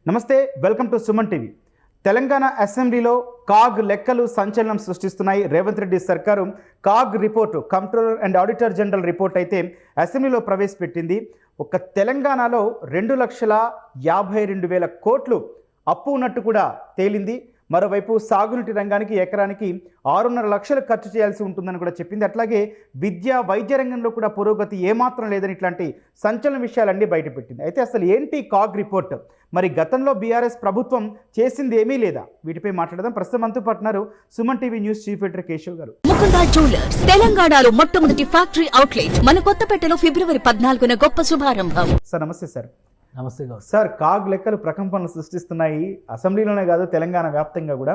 నమస్తే, welcome to Suman TV. Telangana అసెంబ్లీలో CAG లెక్కలు సంచలనం సృష్టిస్తున్నాయి. రేవంత్ రెడ్డి సర్కారు CAG report, controller and auditor general report అయితే అసెంబ్లీలో ప్రవేశపెట్టింది. ఒక తెలంగాణలో 2,52,000 కోట్లు అప్పు ఉన్నట్టు కూడా తేలింది. మరోవైపు సాగునీటి రంగానికి ఎకరానికి 6.5 లక్షలు ఖర్చు చేయాల్సి ఉంటుందని కూడా చెప్పింది. అట్లాగే విద్య, వైద్య రంగంలో కూడా పురోగతి ఏమాత్రం లేదని ఇట్లాంటి సంచలన విషయాలన్నీ బయటపెట్టింది. అయితే అసలు ఏంటి కాగ్ రిపోర్ట్? మరి గతంలో బీఆర్ఎస్ ప్రభుత్వం చేసింది ఏమీ లేదా? వీటిపై మాట్లాడదాం. ప్రస్తుతం మనతో పాటున్నారు Suman TV news chief editor Keshav గారు. ముకుందా జ్యువెలర్స్ తెలంగాణలో మొట్టమొదటి ఫ్యాక్టరీ అవుట్లెట్ మన కొత్తపేటలో ఫిబ్రవరి 14న గొప్ప శుభారంభం. సార్ నమస్తే. సార్ నమస్తే సార్, కాగ్ లెక్కలు ప్రకంపనలు సృష్టిస్తున్నాయి అసెంబ్లీలోనే కాదు తెలంగాణ వ్యాప్తంగా కూడా.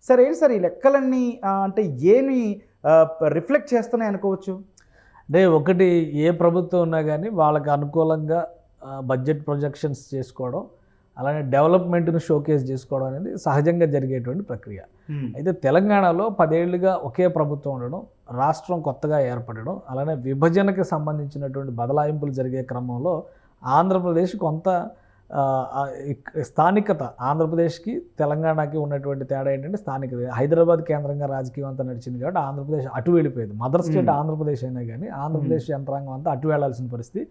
సార్ ఏంటి సార్ ఈ లెక్కలన్నీ అంటే ఏమి రిఫ్లెక్ట్ చేస్తున్నాయి అనుకోవచ్చు? అంటే ఒకటి, ఏ ప్రభుత్వం ఉన్నా కానీ వాళ్ళకి అనుకూలంగా బడ్జెట్ ప్రొజెక్షన్స్ చేసుకోవడం, అలానే డెవలప్మెంట్ను షోకేస్ చేసుకోవడం అనేది సహజంగా జరిగేటువంటి ప్రక్రియ. అయితే తెలంగాణలో 10 ఏళ్లుగా ఒకే ప్రభుత్వం ఉండడం, రాష్ట్రం కొత్తగా ఏర్పడడం, అలానే విభజనకి సంబంధించినటువంటి బదలాయింపులు జరిగే క్రమంలో ఆంధ్రప్రదేశ్ కొంత స్థానికత, ఆంధ్రప్రదేశ్కి తెలంగాణకి ఉన్నటువంటి తేడా ఏంటంటే స్థానికత. హైదరాబాద్ కేంద్రంగా రాజకీయం అంతా నడిచింది కాబట్టి ఆంధ్రప్రదేశ్ అటు వెళ్ళిపోయింది. మదర్ స్టేట్ ఆంధ్రప్రదేశ్ అయినా కానీ ఆంధ్రప్రదేశ్ యంత్రాంగం అంతా అటు వెళ్లాల్సిన పరిస్థితి.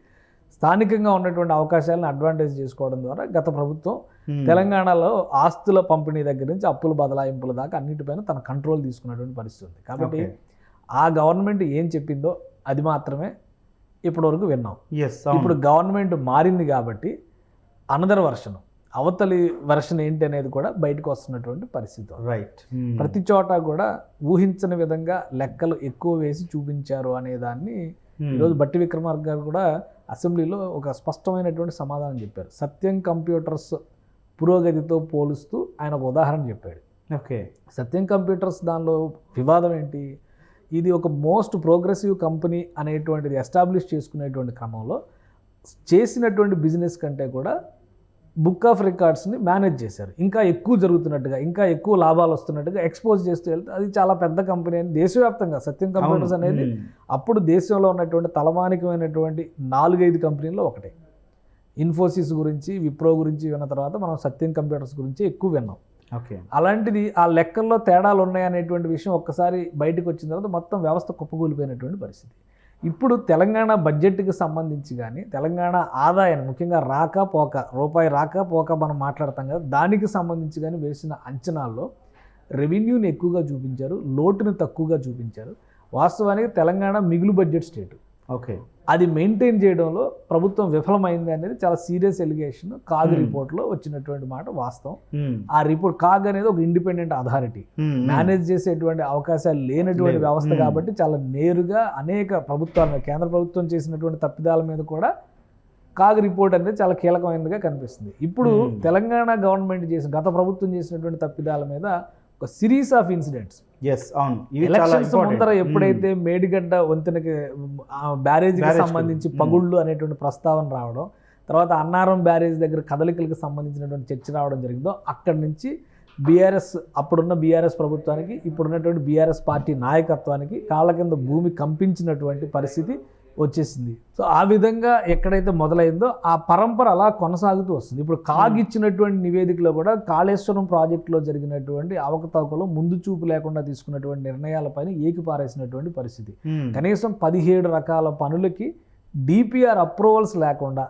స్థానికంగా ఉన్నటువంటి అవకాశాలను అడ్వాంటేజ్ చేసుకోవడం ద్వారా గత ప్రభుత్వం తెలంగాణలో ఆస్తుల పంపిణీ దగ్గర నుంచి అప్పుల బదలాయింపుల దాకా అన్నిటిపైన తన కంట్రోల్ తీసుకున్నటువంటి పరిస్థితి ఉంది. కాబట్టి ఆ గవర్నమెంట్ ఏం చెప్పిందో అది మాత్రమే ఇప్పటివరకు విన్నాం. ఇప్పుడు గవర్నమెంట్ మారింది కాబట్టి అనదర్ వర్షన్, అవతలి వెర్షన్ ఏంటి అనేది కూడా బయటకు వస్తున్నటువంటి పరిస్థితి. రైట్. ప్రతి చోట కూడా ఊహించని విధంగా లెక్కలు ఎక్కువ వేసి చూపించారు అనే దాన్ని ఈరోజు బట్టి విక్రమార్క గారు కూడా అసెంబ్లీలో ఒక స్పష్టమైనటువంటి సమాధానం చెప్పారు. సత్యం కంప్యూటర్స్ పురోగతితో పోలుస్తూ ఆయన ఒక ఉదాహరణ చెప్పాడు. ఓకే. సత్యం కంప్యూటర్స్ దానిలో వివాదం ఏంటి? ఇది ఒక మోస్ట్ ప్రోగ్రెసివ్ కంపెనీ అనేటువంటిది ఎస్టాబ్లిష్ చేసుకునేటువంటి క్రమంలో చేసినటువంటి బిజినెస్ కంటే కూడా బుక్ ఆఫ్ రికార్డ్స్ని మేనేజ్ చేశారు. ఇంకా ఎక్కువ జరుగుతున్నట్టుగా, ఇంకా ఎక్కువ లాభాలు వస్తున్నట్టుగా ఎక్స్పోజ్ చేస్తూ వెళ్తే అది చాలా పెద్ద కంపెనీ అని దేశవ్యాప్తంగా సత్యం కంప్యూటర్స్ అనేది అప్పుడు దేశంలో ఉన్నటువంటి తలమానికమైనటువంటి 4-5 కంపెనీల్లో ఒకటే. ఇన్ఫోసిస్ గురించి, విప్రో గురించి విన్న తర్వాత మనం సత్యం కంప్యూటర్స్ గురించి ఎక్కువ విన్నాం. ఓకే. అలాంటిది ఆ లెక్కల్లో తేడాలు ఉన్నాయనేటువంటి విషయం ఒక్కసారి బయటకు వచ్చిన తర్వాత మొత్తం వ్యవస్థ కుప్పకూలిపోయినటువంటి పరిస్థితి. ఇప్పుడు తెలంగాణ బడ్జెట్కి సంబంధించి కానీ, తెలంగాణ ఆదాయాన్ని ముఖ్యంగా రూపాయి రాక పోక మనం మాట్లాడతాం కదా, దానికి సంబంధించి కానీ వేసిన అంచనాల్లో రెవెన్యూని ఎక్కువగా చూపించారు, లోటుని తక్కువగా చూపించారు. వాస్తవానికి తెలంగాణ మిగులు బడ్జెట్ స్టేట్. ఓకే. అది మెయింటైన్ చేయడంలో ప్రభుత్వం విఫలమైంది అనేది చాలా సీరియస్ ఎలిగేషన్ కాగ్ రిపోర్ట్లో వచ్చినటువంటి మాట వాస్తవం. ఆ రిపోర్ట్, కాగ్ అనేది ఒక ఇండిపెండెంట్ అథారిటీ, మేనేజ్ చేసేటువంటి అవకాశాలు లేనటువంటి వ్యవస్థ కాబట్టి చాలా నేరుగా అనేక ప్రభుత్వాల, కేంద్ర ప్రభుత్వం చేసినటువంటి తప్పిదాల మీద కూడా కాగ్ రిపోర్ట్ అనేది చాలా కీలకమైనదిగా కనిపిస్తుంది. ఇప్పుడు తెలంగాణ గవర్నమెంట్ గత ప్రభుత్వం చేసినటువంటి తప్పిదాల మీద ఒక సిరీస్ ఆఫ్ ఇన్సిడెంట్స్. ఎలక్షన్స్ ముందర ఎప్పుడైతే మేడిగడ్డ వంతెనకి బ్యారేజ్కి సంబంధించి పగుళ్ళు అనేటువంటి ప్రస్తావన రావడం, తర్వాత అన్నారం బ్యారేజ్ దగ్గర కదలికలకు సంబంధించినటువంటి చర్చ రావడం జరిగిందో, అక్కడి నుంచి బీఆర్ఎస్, అప్పుడున్న బీఆర్ఎస్ ప్రభుత్వానికి ఇప్పుడున్నటువంటి బీఆర్ఎస్ పార్టీ నాయకత్వానికి కాళ్ళ కింద భూమి కంపించినటువంటి పరిస్థితి వచ్చేసింది. సో ఆ విధంగా ఎక్కడైతే మొదలైందో ఆ పరంపర అలా కొనసాగుతూ వస్తుంది. ఇప్పుడు కాగ్ ఇచ్చినటువంటి నివేదికలో కూడా కాళేశ్వరం ప్రాజెక్టులో జరిగినటువంటి అవకతవకలు, ముందు చూపు లేకుండా తీసుకున్నటువంటి నిర్ణయాలపైన ఏకిపారేసినటువంటి పరిస్థితి. కనీసం 17 రకాల పనులకి డిపిఆర్ అప్రూవల్స్ లేకుండా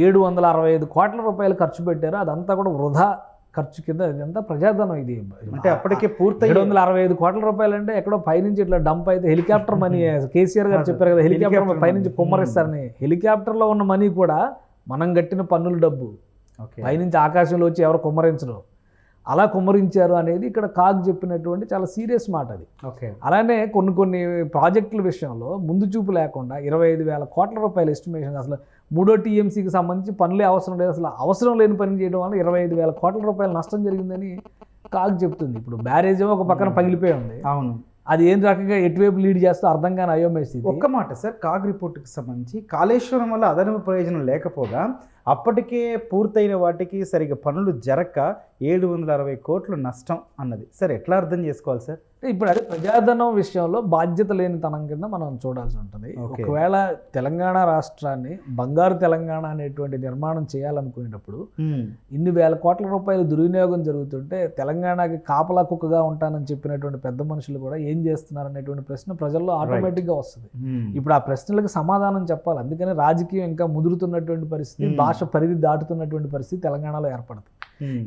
765 కోట్ల రూపాయలు ఖర్చు పెట్టారు. అదంతా కూడా వృధా ఖర్చు కింద, ఇదంతా ప్రజాధనం. ఇది అంటే అప్పటికే పూర్తి 765 కోట్ల రూపాయలు అంటే ఎక్కడో పైనుంచి ఇట్లా డంప్ అయితే హెలికాప్టర్ మనీ, కేసీఆర్ గారు చెప్పారు కదా, హెలికాప్టర్ పైనుంచి కుమ్మరిస్తారని. హెలికాప్టర్లో ఉన్న మనీ కూడా మనం కట్టిన పన్నుల డబ్బు, పైనుంచి ఆకాశంలో వచ్చి ఎవరు కుమ్మరించరు, అలా కుమ్మరించారు అనేది ఇక్కడ కాగ్ చెప్పినటువంటి చాలా సీరియస్ మాట అది. అలానే కొన్ని ప్రాజెక్టుల విషయంలో ముందు చూపు లేకుండా 25,000 కోట్ల రూపాయల ఎస్టిమేషన్, అసలు 3వ టీఎంసీకి సంబంధించి పనులే అవసరం లేదు, అసలు అవసరం లేని పని చేయడం వల్ల 25,000 కోట్ల రూపాయల నష్టం జరిగిందని కాగ్ చెప్తుంది. ఇప్పుడు బ్యారేజ్ ఒక పక్కన పగిలిపోయి ఉంది. అవును. అది ఏం రకంగా ఎటువైపు లీడ్ చేస్తూ అర్థం కాని అయోమయ స్థితి. ఒక్క మాట సార్, కాగ్ రిపోర్ట్కి సంబంధించి కాళేశ్వరం వల్ల అదనపు ప్రయోజనం లేకపోగా అప్పటికే పూర్తయిన వాటికి సరిగ్గా పనులు జరక్క 760 కోట్లు నష్టం అన్నది. సార్ ఎట్లా అర్థం చేసుకోవాలి సార్? ఇప్పుడు అది ప్రజాధనం విషయంలో బాధ్యత లేనితనం కింద మనం చూడాల్సి ఉంటుంది. ఒకవేళ తెలంగాణ రాష్ట్రాన్ని బంగారు తెలంగాణ అనేటువంటి నిర్మాణం చేయాలనుకునేటప్పుడు ఇన్ని వేల కోట్ల రూపాయలు దుర్వినియోగం జరుగుతుంటే తెలంగాణకి కాపలా కుక్కగా ఉంటానని చెప్పినటువంటి పెద్ద మనుషులు కూడా ఏం చేస్తున్నారు అనేటువంటి ప్రశ్న ప్రజల్లో ఆటోమేటిక్గా వస్తుంది. ఇప్పుడు ఆ ప్రశ్నలకు సమాధానం చెప్పాలి. అందుకని రాజకీయం ఇంకా ముదురుతున్నటువంటి పరిస్థితి, భాష పరిధి దాటుతున్నటువంటి పరిస్థితి తెలంగాణలో ఏర్పడుతుంది.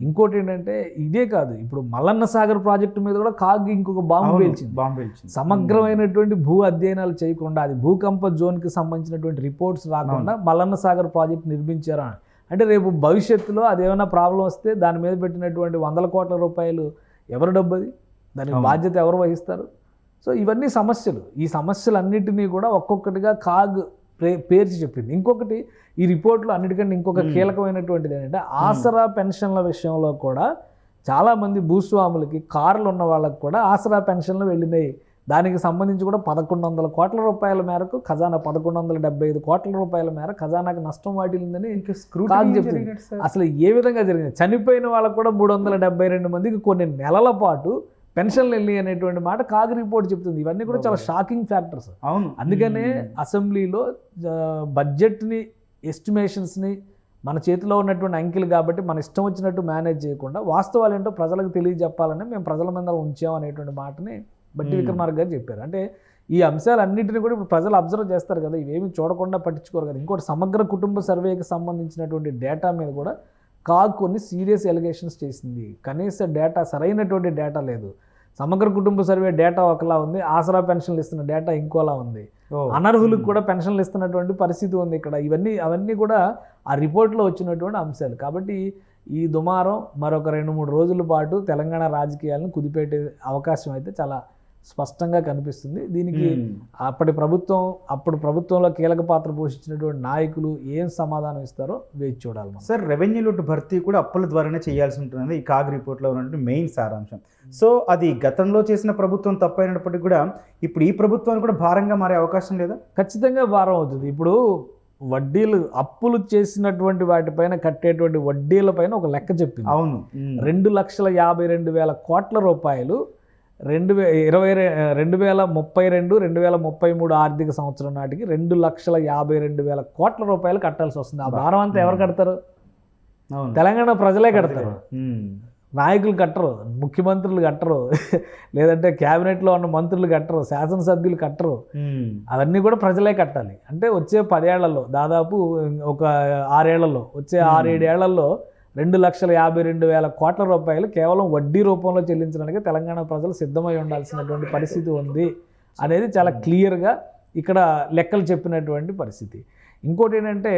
ఇంకోటి ఏంటంటే ఇదే కాదు, ఇప్పుడు మల్లన్న సాగర్ ప్రాజెక్టు మీద కూడా కాగ్ ఇంకొక బాంబు పేల్చింది. సమగ్రమైనటువంటి భూ అధ్యయనాలు చేయకుండా, అది భూకంప జోన్కి సంబంధించినటువంటి రిపోర్ట్స్ రాకుండా మల్లన్న సాగర్ ప్రాజెక్ట్ నిర్మించారా అంటే రేపు భవిష్యత్తులో అదేమైనా ప్రాబ్లం వస్తే దాని మీద పెట్టినటువంటి 100 కోట్ల రూపాయలు ఎవరి డబ్బు అది, దానికి బాధ్యత ఎవరు వహిస్తారు? సో ఇవన్నీ సమస్యలు. ఈ సమస్యలన్నిటినీ కూడా ఒక్కొక్కటిగా కాగ్ పేర్చి చెప్పింది. ఇంకొకటి ఈ రిపోర్ట్లో అన్నిటికంటే ఇంకొక కీలకమైనటువంటిది ఏంటంటే ఆసరా పెన్షన్ల విషయంలో కూడా చాలామంది భూస్వాములకి కార్లు ఉన్న వాళ్ళకి కూడా ఆసరా పెన్షన్లు వెళ్ళినాయి. దానికి సంబంధించి కూడా 1100 కోట్ల రూపాయల మేరకు ఖజానా, 1175 కోట్ల రూపాయల మేర ఖజానాకి నష్టం వాటిల్లిందని చెప్తుంది. అసలు ఏ విధంగా జరిగింది? చనిపోయిన వాళ్ళకు కూడా 372 మందికి కొన్ని నెలల పాటు పెన్షన్లు వెళ్ళి అనేటువంటి మాట కాగ్ రిపోర్ట్ చెప్తుంది. ఇవన్నీ కూడా చాలా షాకింగ్ ఫ్యాక్టర్స్. అవును. అందుకనే అసెంబ్లీలో బడ్జెట్ని, ఎస్టిమేషన్స్ని మన చేతిలో ఉన్నటువంటి అంకెలు కాబట్టి మన ఇష్టం వచ్చినట్టు మేనేజ్ చేయకుండా వాస్తవాలు ఏంటో ప్రజలకు తెలియజెప్పాలని మేము ప్రజల మీద ఉంచాం అనేటువంటి మాటని బట్టి విక్రమార్క గారు చెప్పారు. అంటే ఈ అంశాలన్నింటినీ కూడా ఇప్పుడు ప్రజలు అబ్జర్వ్ చేస్తారు కదా, ఇవేమి చూడకుండా పట్టించుకోరు కదా. ఇంకోటి సమగ్ర కుటుంబ సర్వేకి సంబంధించినటువంటి డేటా మీద కూడా కాగ్ కొన్ని సీరియస్ ఎలిగేషన్స్ చేసింది. కనీస డేటా, సరైనటువంటి డేటా లేదు. సమగ్ర కుటుంబ సర్వే డేటా ఒకలా ఉంది, ఆసరా పెన్షన్లు ఇస్తున్న డేటా ఇంకోలా ఉంది, అనర్హులకు కూడా పెన్షన్లు ఇస్తున్నటువంటి పరిస్థితి ఉంది ఇక్కడ. అవన్నీ కూడా ఆ రిపోర్ట్లో వచ్చినటువంటి అంశాలు. కాబట్టి ఈ దుమారం మరొక 2-3 రోజుల పాటు తెలంగాణ రాజకీయాలను కుదిపేటే అవకాశం అయితే చాలా స్పష్టంగా కనిపిస్తుంది. దీనికి అప్పుడు ప్రభుత్వంలో కీలక పాత్ర పోషించినటువంటి నాయకులు ఏం సమాధానం ఇస్తారో వేచి చూడాలి. సార్, రెవెన్యూ లోటు భర్తీ కూడా అప్పుల ద్వారానే చేయాల్సి ఉంటుంది ఈ కాగ్ రిపోర్ట్లో ఉన్నటువంటి మెయిన్ సారాంశం. సో అది గతంలో చేసిన ప్రభుత్వం తప్పైనప్పటికీ కూడా ఇప్పుడు ఈ ప్రభుత్వానికి కూడా భారంగా మారే అవకాశం లేదా? ఖచ్చితంగా భారం అవుతుంది. ఇప్పుడు వడ్డీలు, అప్పులు చేసినటువంటి వాటిపైన కట్టేటువంటి వడ్డీలపైన ఒక లెక్క చెప్పింది. అవును. 2,52,000 కోట్ల రూపాయలు 2032-2033 ఆర్థిక సంవత్సరం నాటికి 2,52,000 కోట్ల రూపాయలు కట్టాల్సి వస్తుంది. ఆ భారం అంతా ఎవరు కడతారు? తెలంగాణ ప్రజలే కడతారు. నాయకులు కట్టరు, ముఖ్యమంత్రులు కట్టరు, లేదంటే క్యాబినెట్లో ఉన్న మంత్రులు కట్టరు, శాసనసభ్యులు కట్టరు. అవన్నీ కూడా ప్రజలే కట్టాలి. అంటే వచ్చే 10 ఏళ్లలో, దాదాపు ఒక 6 ఏళ్లలో, వచ్చే 6-7 ఏళ్లలో 2,52,000 కోట్ల రూపాయలు కేవలం వడ్డీ రూపంలో చెల్లించడానికి తెలంగాణ ప్రజలు సిద్ధమై ఉండాల్సినటువంటి పరిస్థితి ఉంది అనేది చాలా క్లియర్గా ఇక్కడ లెక్కలు చెప్పినటువంటి పరిస్థితి. ఇంకోటి ఏంటంటే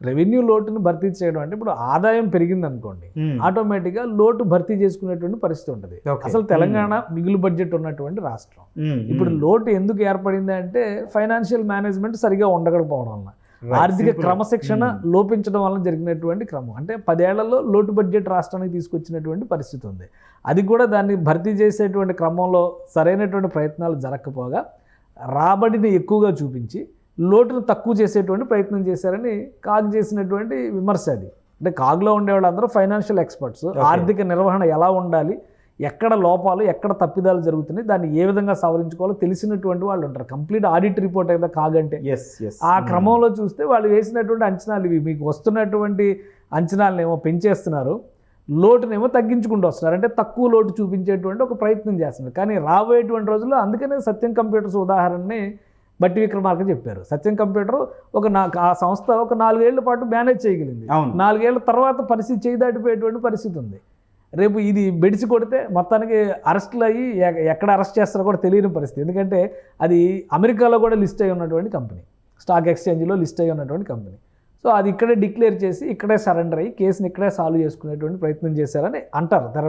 రెవెన్యూ లోటును భర్తీ చేయడం అంటే ఇప్పుడు ఆదాయం పెరిగింది అనుకోండి, ఆటోమేటిక్గా లోటు భర్తీ చేసుకునేటువంటి పరిస్థితి ఉంటుంది. అసలు తెలంగాణ మిగులు బడ్జెట్ ఉన్నటువంటి రాష్ట్రం. ఇప్పుడు లోటు ఎందుకు ఏర్పడింది అంటే ఫైనాన్షియల్ మేనేజ్మెంట్ సరిగా ఉండకపోవడం వల్ల, ఆర్థిక క్రమశిక్షణ లోపించడం వల్ల జరిగినటువంటి క్రమం. అంటే 10 ఏళ్లలో లోటు బడ్జెట్ రాష్ట్రానికి తీసుకొచ్చినటువంటి పరిస్థితి ఉంది. అది కూడా దాన్ని భర్తీ చేసేటువంటి క్రమంలో సరైనటువంటి ప్రయత్నాలు జరగకపోగా రాబడిని ఎక్కువగా చూపించి లోటును తక్కువ చేసేటువంటి ప్రయత్నం చేశారని కాగ్ చేసినటువంటి విమర్శ అది. అంటే కాగ్లో ఉండేవాళ్ళందరూ ఫైనాన్షియల్ ఎక్స్పర్ట్స్. ఆర్థిక నిర్వహణ ఎలా ఉండాలి, ఎక్కడ లోపాలు, ఎక్కడ తప్పిదాలు జరుగుతున్నాయి, దాన్ని ఏ విధంగా సవరించుకోవాలో తెలిసినటువంటి వాళ్ళు ఉంటారు. కంప్లీట్ ఆడిట్ రిపోర్ట్ అయితే కాగ్ అంటే. ఆ క్రమంలో చూస్తే వాళ్ళు వేసినటువంటి అంచనాలు ఇవి. మీకు వస్తున్నటువంటి అంచనాలను ఏమో పెంచేస్తున్నారు, లోటునేమో తగ్గించుకుంటూ వస్తున్నారు. అంటే తక్కువ లోటు చూపించేటువంటి ఒక ప్రయత్నం చేస్తున్నారు. కానీ రాబోయేటువంటి రోజుల్లో, అందుకనే సత్యం కంప్యూటర్స్ ఉదాహరణని బట్టి విక్రమార్క చెప్పారు. సత్యం కంప్యూటర్ ఆ సంస్థ ఒక 4 ఏళ్ల పాటు మేనేజ్ చేయగలిగింది. 4 ఏళ్ల తర్వాత పరిస్థితి చేయి దాటిపోయేటువంటి పరిస్థితి ఉంది. రేపు ఇది బెడిసి కొడితే మొత్తానికి అరెస్టులు అయ్యి ఎక్కడ అరెస్ట్ చేస్తారో కూడా తెలియని పరిస్థితి. ఎందుకంటే అది అమెరికాలో కూడా లిస్ట్ అయి ఉన్నటువంటి కంపెనీ, స్టాక్ ఎక్స్చేంజ్లో లిస్ట్ అయి ఉన్నటువంటి కంపెనీ. సో అది ఇక్కడే డిక్లేర్ చేసి ఇక్కడే సరెండర్ అయ్యి కేసుని ఇక్కడే సాల్వ్ చేసుకునేటువంటి ప్రయత్నం చేశారని అంటారు తెర.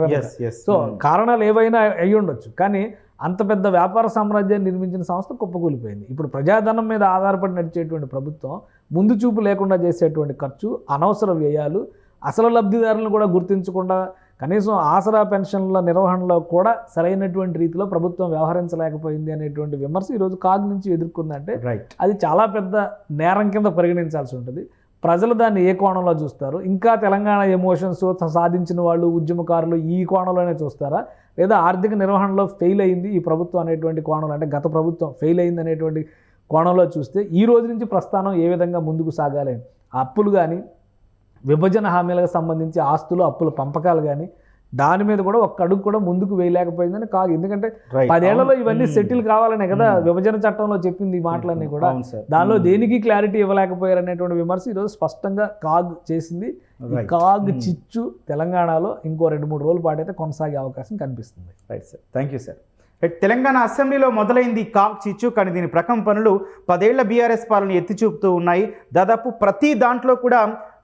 సో కారణాలు ఏవైనా అయ్యి ఉండొచ్చు, కానీ అంత పెద్ద వ్యాపార సామ్రాజ్యాన్ని నిర్మించిన సంస్థ కుప్పకూలిపోయింది. ఇప్పుడు ప్రజాధనం మీద ఆధారపడి నడిచేటువంటి ప్రభుత్వం ముందు చూపు లేకుండా చేసేటువంటి ఖర్చు, అనవసర వ్యయాలు, అసలు లబ్ధిదారులను కూడా గుర్తించకుండా కనీసం ఆసరా పెన్షన్ల నిర్వహణలో కూడా సరైనటువంటి రీతిలో ప్రభుత్వం వ్యవహరించలేకపోయింది అనేటువంటి విమర్శ ఈరోజు కాగ్ నుంచి ఎదుర్కొందంటే అది చాలా పెద్ద నేరం కింద పరిగణించాల్సి ఉంటుంది. ప్రజలు దాన్ని ఏ కోణంలో చూస్తారు? ఇంకా తెలంగాణ ఎమోషన్స్ సాధించిన వాళ్ళు ఉద్యమకారులు ఈ కోణంలోనే చూస్తారా, లేదా ఆర్థిక నిర్వహణలో ఫెయిల్ అయింది ఈ ప్రభుత్వం అనేటువంటి కోణంలో, అంటే గత ప్రభుత్వం ఫెయిల్ అయింది అనేటువంటి కోణంలో చూస్తే ఈ రోజు నుంచి ప్రస్థానం ఏ విధంగా ముందుకు సాగాలి? అప్పులు కానీ, విభజన హామీలకు సంబంధించి ఆస్తులు అప్పుల పంపకాలు కానీ, దాని మీద కూడా ఒక్క అడుగు కూడా ముందుకు వేయలేకపోయిందని కాదు. ఎందుకంటే 10 ఏళ్లలో ఇవన్నీ సెటిల్ కావాలనే కదా విభజన చట్టంలో చెప్పింది ఈ మాటలన్నీ కూడా. దానిలో దేనికి క్లారిటీ ఇవ్వలేకపోయారు అనేటువంటి విమర్శ ఈరోజు స్పష్టంగా కాగ్ చేసింది. ఈ కాగ్ చిచ్చు తెలంగాణలో ఇంకో 2-3 రోజుల పాటు అయితే కొనసాగే అవకాశం కనిపిస్తుంది. Right sir, thank you sir. Telangana అసెంబ్లీలో మొదలైంది కాగ్ చిచ్చు, కానీ దీని ప్రకంపనలు 10 ఏళ్ల బీఆర్ఎస్ పాలన ఎత్తి చూపుతూ ఉన్నాయి. దాదాపు ప్రతి దాంట్లో కూడా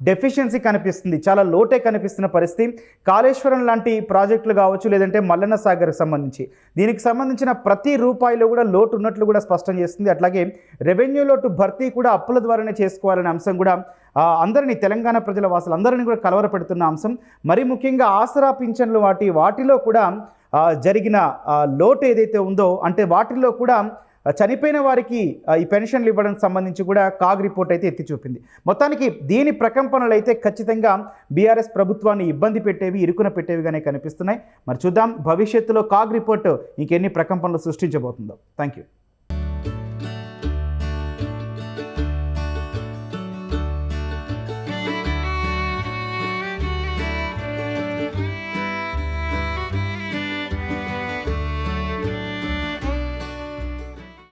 డెఫిషియన్సీ కనిపిస్తుంది, చాలా లోటే కనిపిస్తున్న పరిస్థితి. కాళేశ్వరం లాంటి ప్రాజెక్టులు కావచ్చు, లేదంటే మల్లన్న సాగర్కి సంబంధించి దీనికి సంబంధించిన ప్రతి రూపాయిలో కూడా లోటు ఉన్నట్లు కూడా స్పష్టం చేస్తుంది. అట్లాగే రెవెన్యూ లోటు భర్తీ కూడా అప్పుల ద్వారానే చేసుకోవాలనే అంశం కూడా అందరినీ, తెలంగాణ ప్రజల వాసులందరినీ కూడా కలవరపెడుతున్న అంశం. మరి ముఖ్యంగా ఆసరా పింఛన్లు వాటిలో కూడా జరిగిన లోటు ఏదైతే ఉందో, అంటే వాటిల్లో కూడా చనిపోయిన వారికి ఈ పెన్షన్లు ఇవ్వడానికి సంబంధించి కూడా కాగ్ రిపోర్ట్ అయితే ఎత్తి చూపింది. మొత్తానికి దీని ప్రకంపనలు అయితే ఖచ్చితంగా బీఆర్ఎస్ ప్రభుత్వాన్ని ఇబ్బంది పెట్టేవి, ఇరుకున పెట్టేవిగానే కనిపిస్తున్నాయి. మరి చూద్దాం భవిష్యత్తులో కాగ్ రిపోర్టు ఇంకెన్ని ప్రకంపనలు సృష్టించబోతుందో. Thank you.